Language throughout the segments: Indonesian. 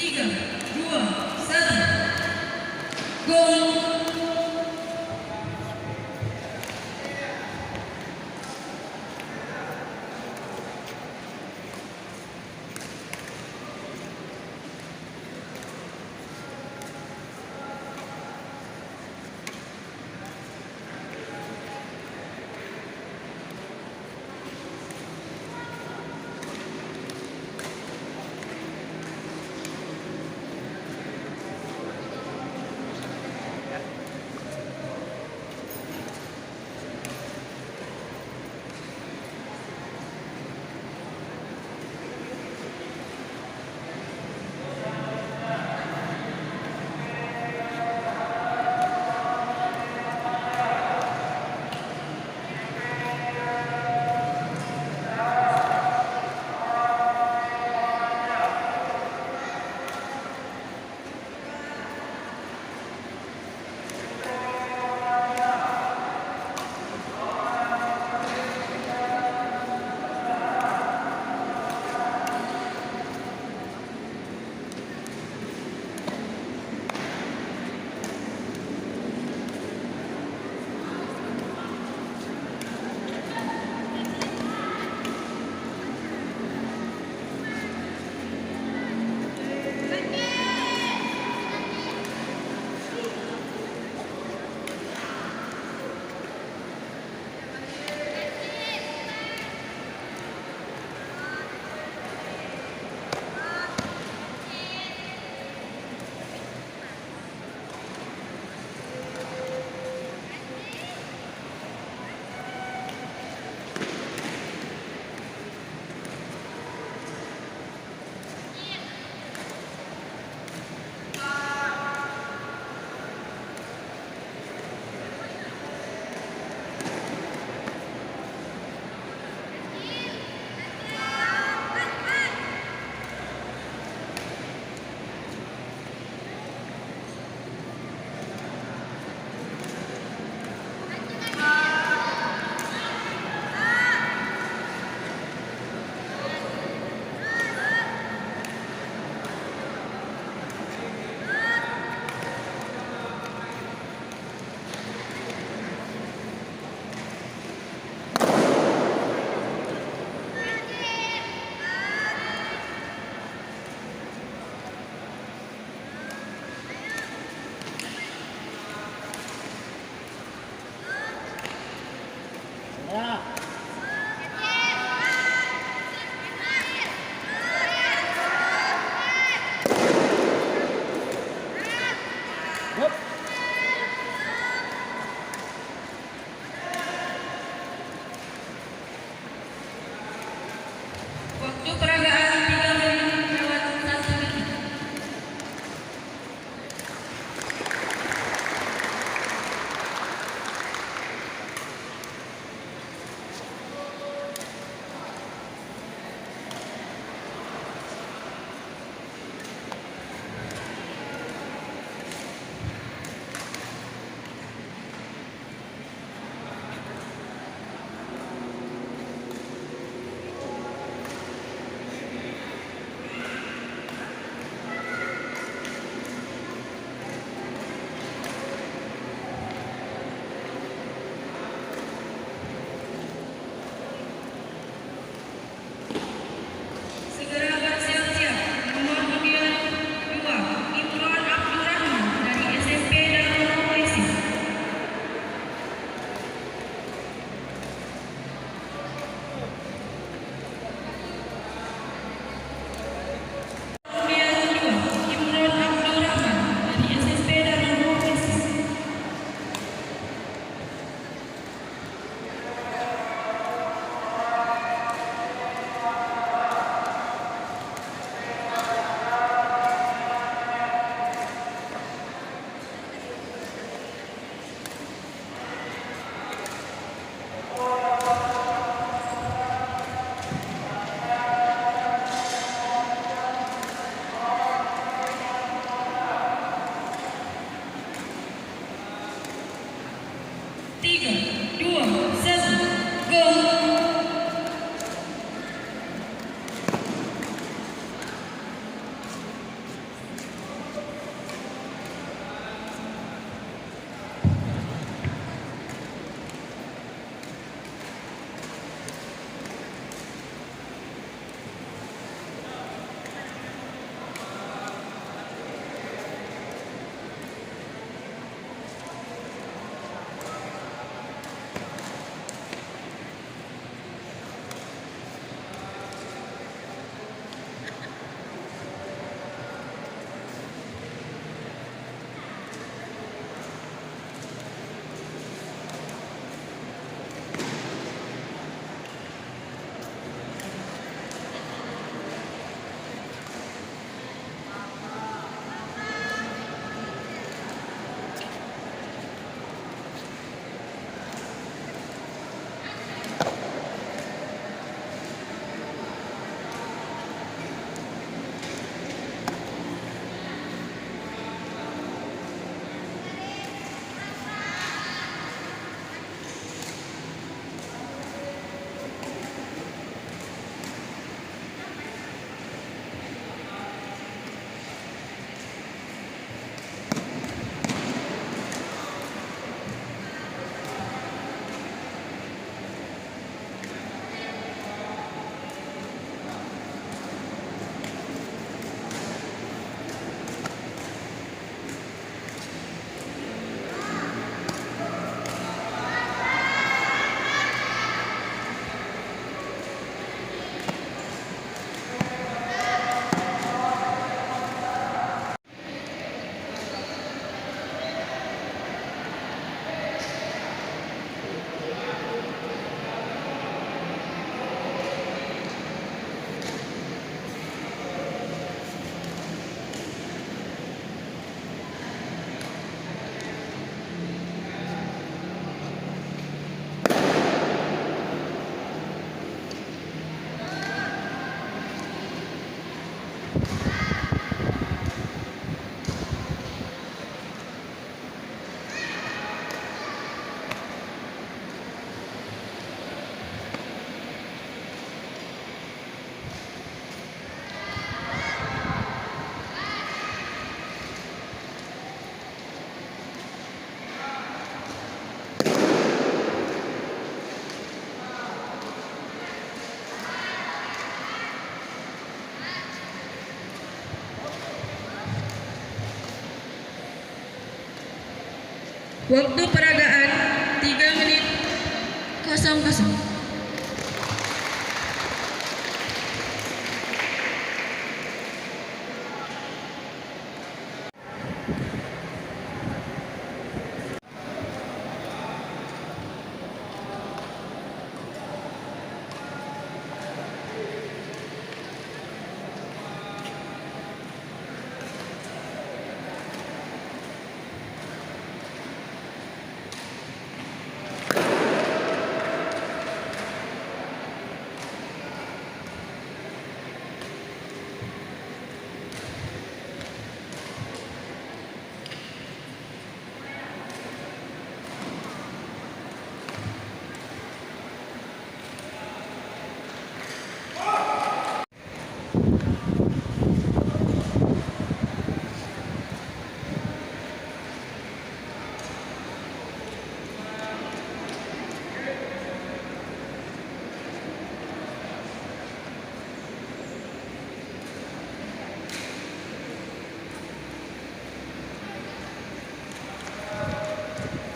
3, 2, 1. Gol. Waktu peragaan 3 menit lewat 1 detik. Segera bersiap-siap. Nomor pilihan 2, Imron Abdurrahman dari SMP Darul Mawesi. Pilihan 2, Imron Abdurrahman dari SMP Darul Mawesi. Tiga, dua, satu, go! Waktu peragaan 3 menit 00.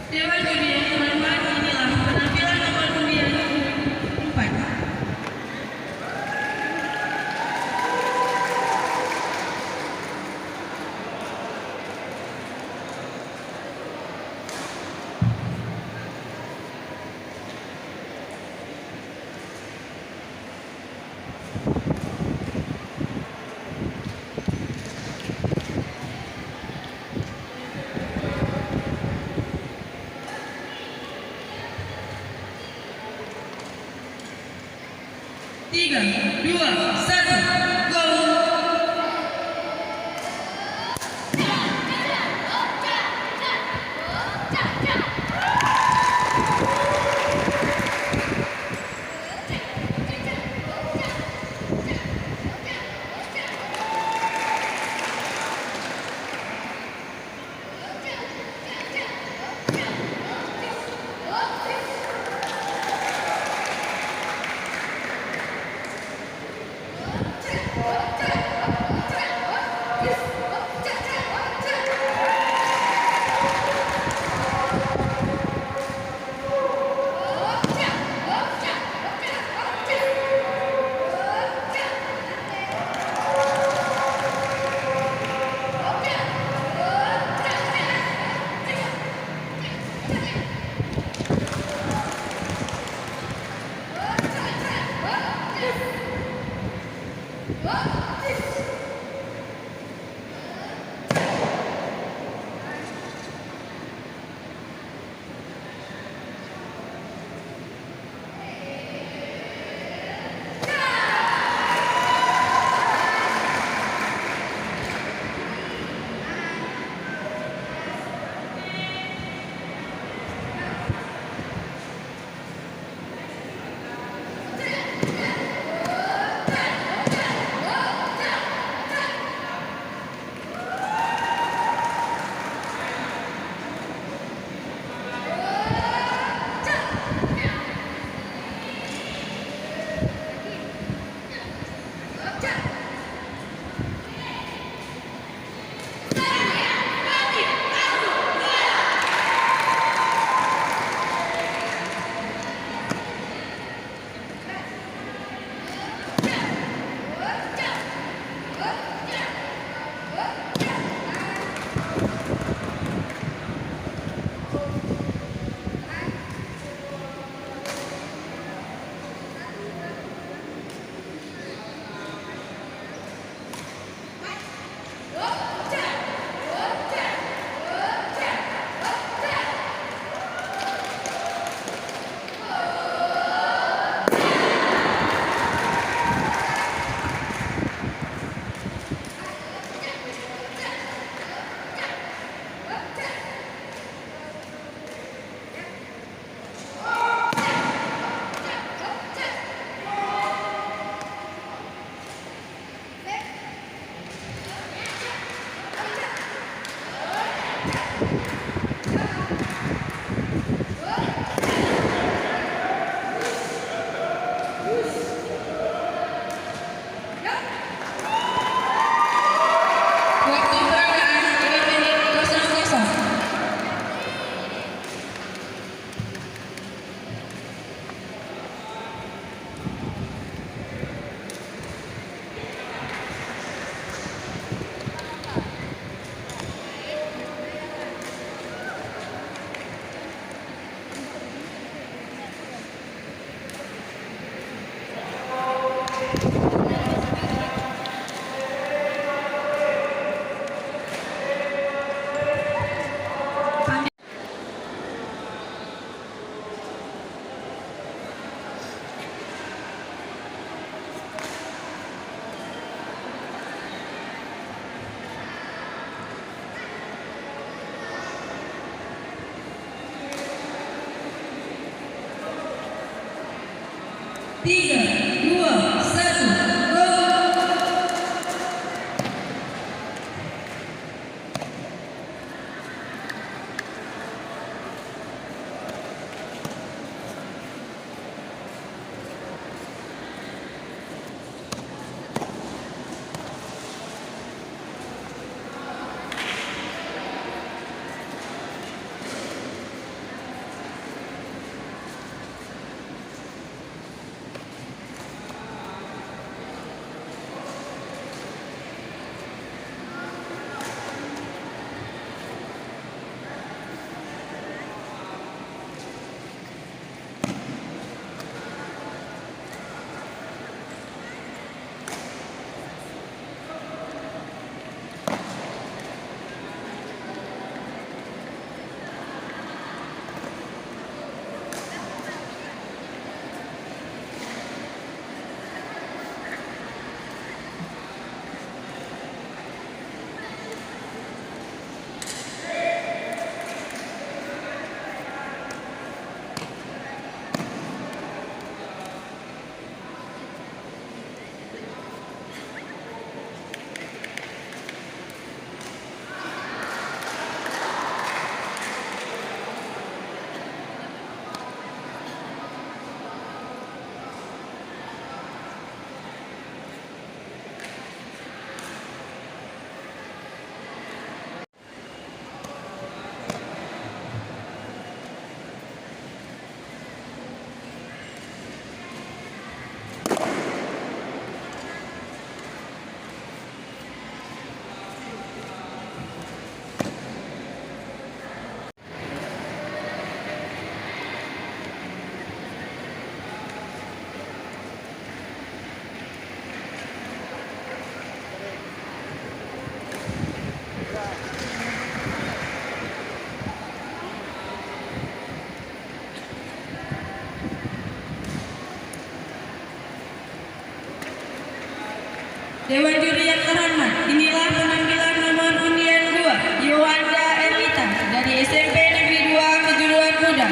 Dewan undian teman-teman, inilah penampilan nomor undian 4. Tiga, dua, satu, go! 3, 2, 1, go! Dewan Juri yang terhormat, inilah penampilan nomor undian 2, Yohanda Erlita dari SMP Negeri 2 Kejuruan Muda.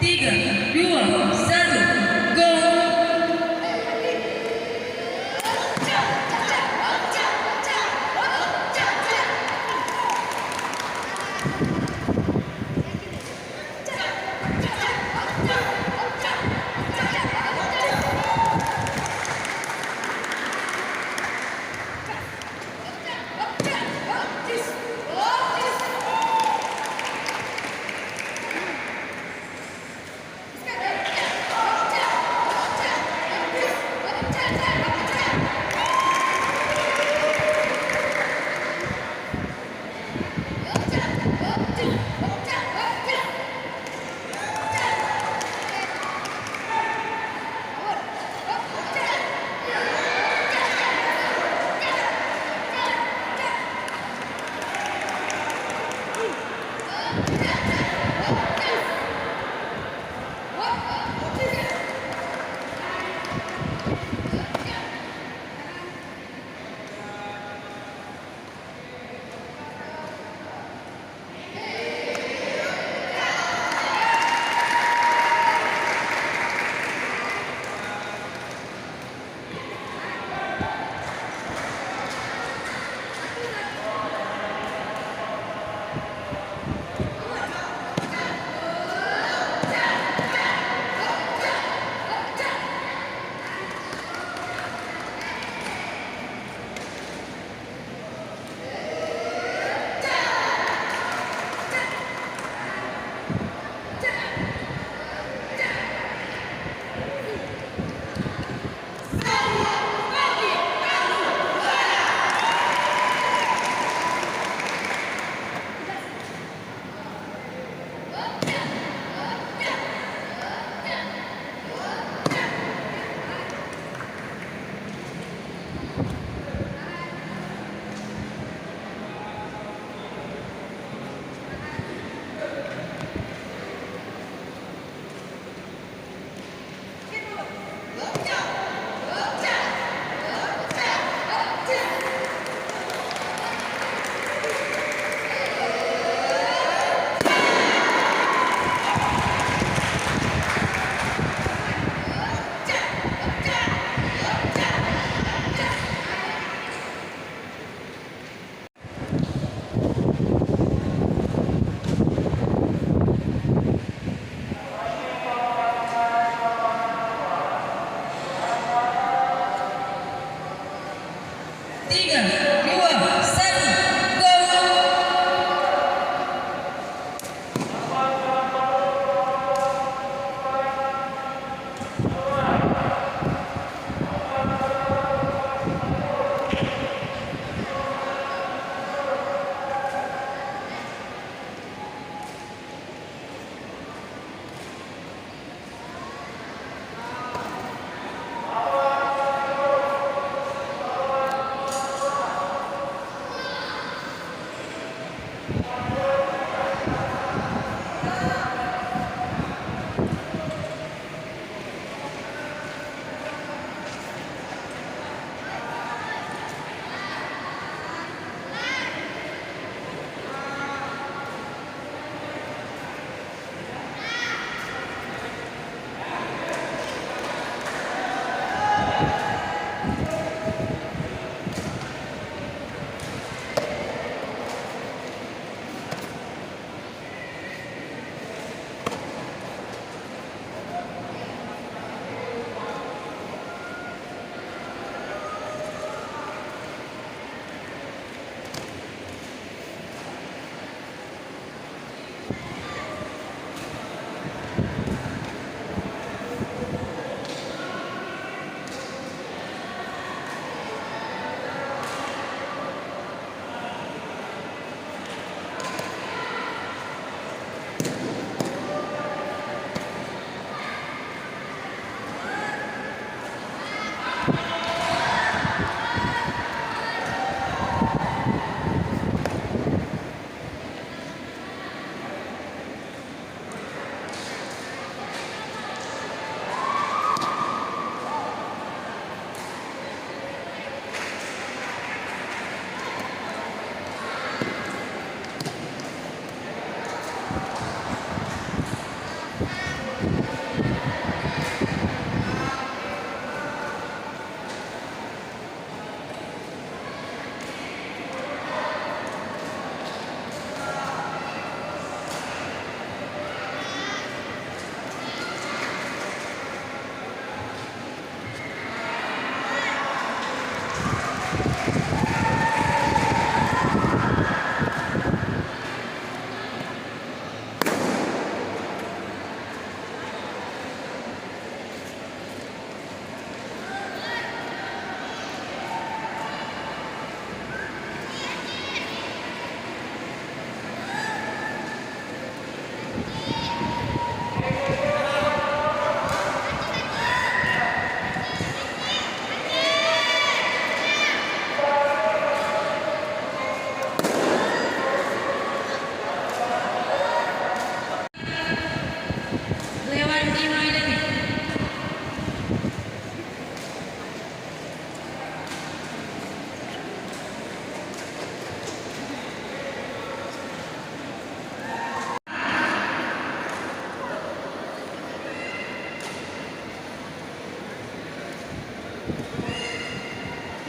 Tiga, dua, satu, go! 3, 2, 1, go!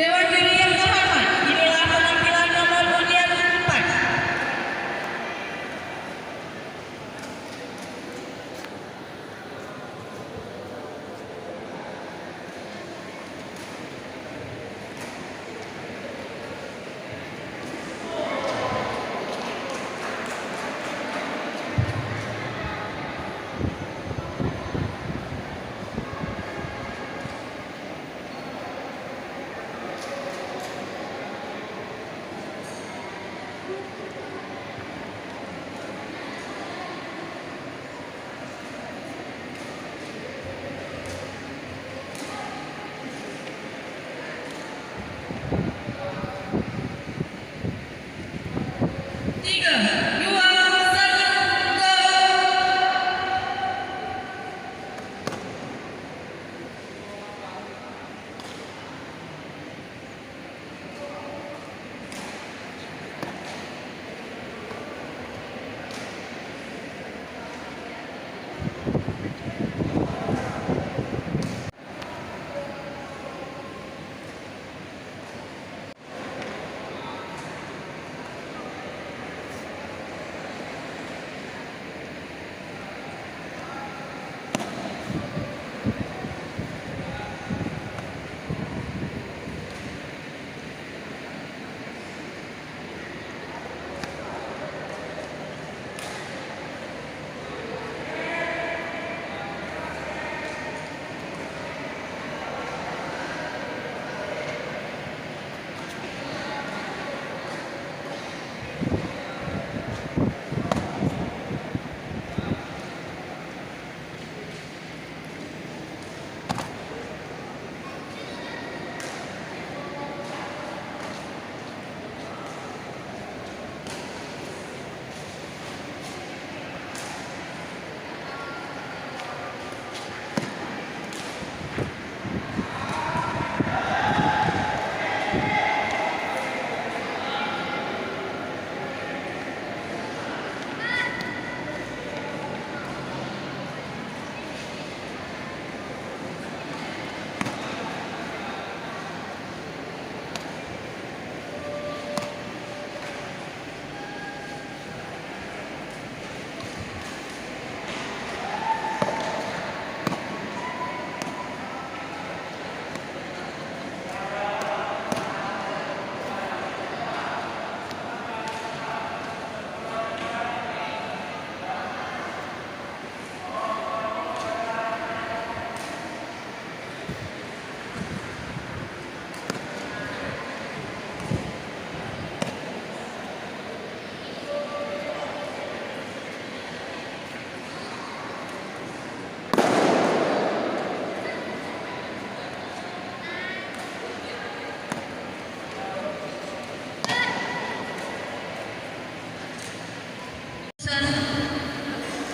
Dewan Juri yang terhormat, inilah penampilan nomor undian 4.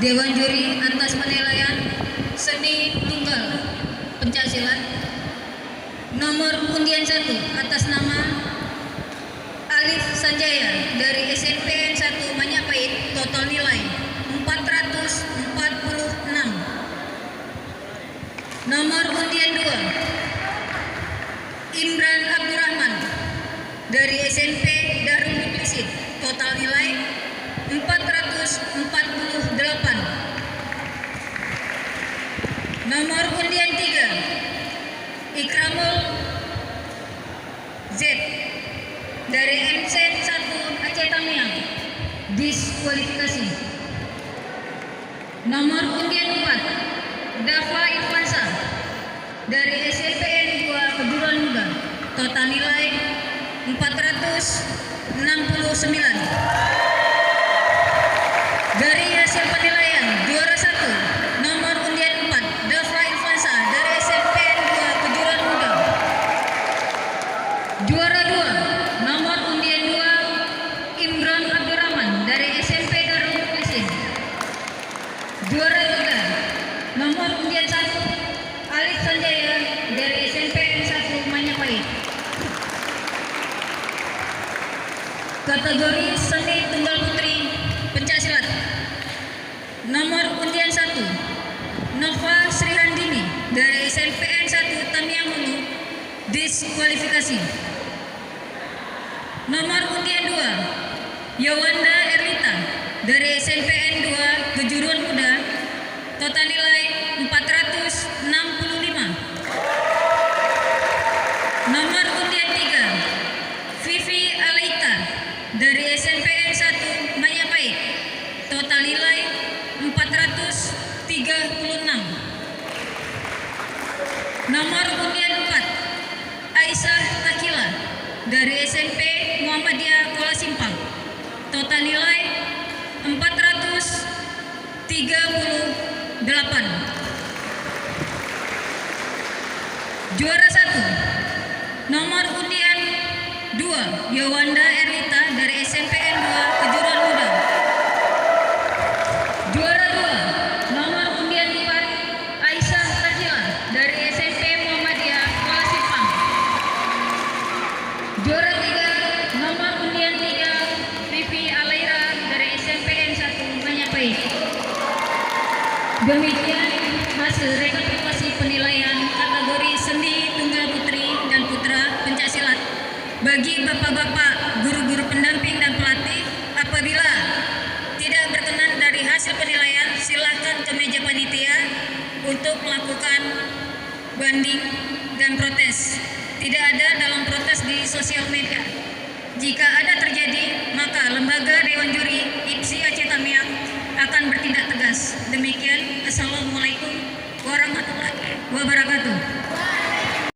Dewan Juri atas penilaian seni tunggal pencaksilat. Nomor undian 1 atas nama Alif Sanjaya dari SMPN 1 Majapahit, total nilai 446. Nomor undian 2 Imran Abdurrahman dari SMP Darul Muklisin, total nilai 448. Nomor undian 3 Ikramul Z dari MC 1 Aceh Tamiang, diskualifikasi. Nomor undian 4 Dafa Irfansa dari SMPN 2 Kejuruan Muda, total nilai 469. Dari hasil penilaian, juara 1 nomor undian 4 Dafa Irfansa dari SMPN 2 Kejuruan Muda. Juara 2 nomor undian 2 Imran Abdurrahman dari SMP Darul Muklisin. Juara 3 nomor undian 1 Alif Sanjaya dari SMPN 1 Majapahit. Kategori seni tunggal putri pencaksilat. Nomor undian 1 Nova Srihandini dari SMPN 1 Tamiang Hulu, diskualifikasi. Nomor undian 2 Yawanda Erlita dari SMPN 2 Kejuruan Muda, total nilai 465. Nomor undian 3 Vivi Alaita dari SMPN 1 Majapahit, total nilai 436. Nomor undian 4 Aisyah Takila dari SMP Muhammadiyah Kuala Simpang, total nilai 438. Juara 1 nomor undian 2 Yawanda Erlita dari SMPN 2 Kejuruan Muda. Juara 2 nomor undian 4 Aisyah Takila dari SMP Muhammadiyah Kuala Simpang. Juara 3 nomor undian 3 Vivi Alaira dari SMPN 1 Majapahit. Demikian hasil rekapitulasi penilaian kategori seni tunggal putri dan putra pencaksilat. Bagi bapak-bapak, guru-guru pendamping dan pelatih, apabila tidak berkenan dari hasil penilaian, silakan ke meja panitia untuk melakukan banding dan protes. Tidak ada dalam protes di sosial media. Jika ada terjadi, maka lembaga Dewan Juri IPSI Aceh Tamiang akan bertindak tegas. Demikian, Assalamualaikum warahmatullahi wabarakatuh.